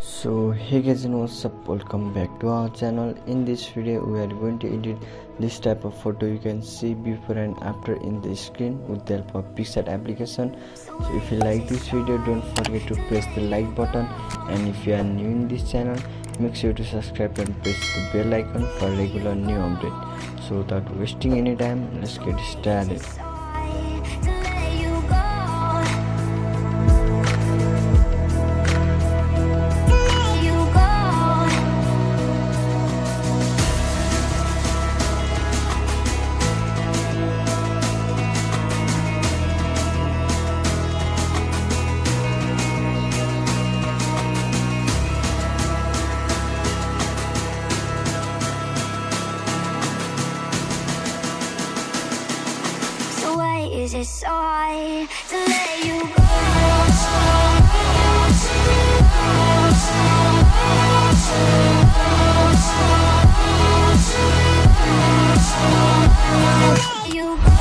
So hey guys, and what's up, welcome back to our channel. In this video we are going to edit this type of photo. You can see before and after in the screen with the help of Picsart application. So if you like this video, don't forget to press the like button, and if you are new in this channel, make sure to subscribe and press the bell icon for regular new update. So without wasting any time, let's get started. Is it so hard to let you go? Let you go.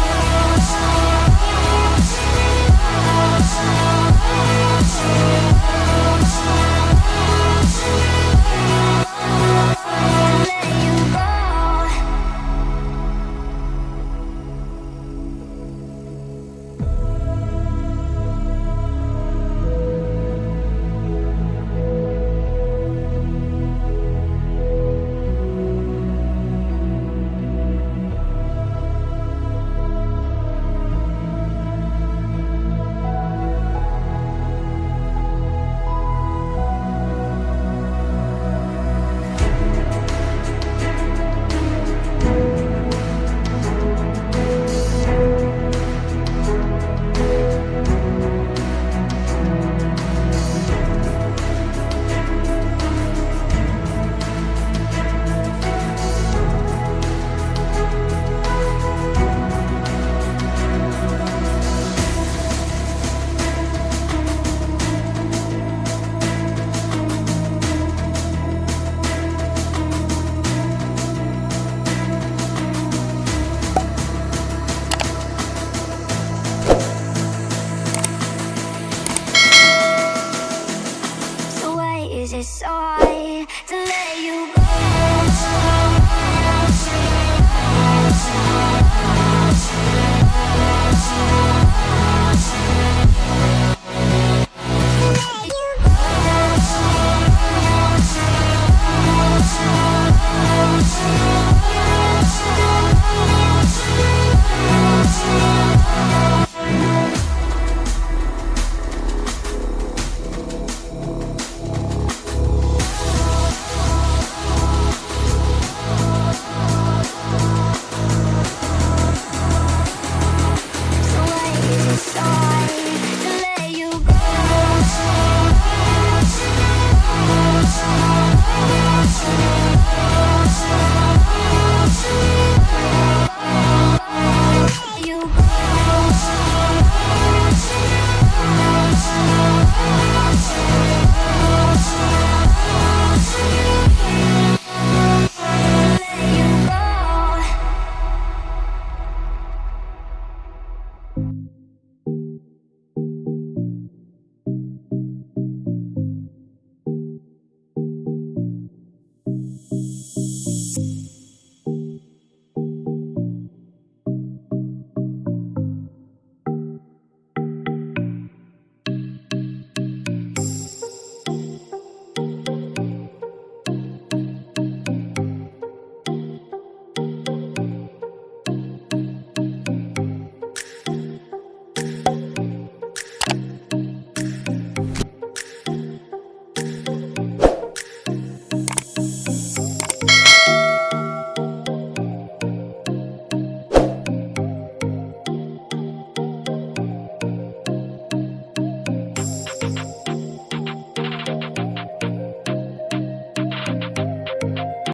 Is it so hard to let you go?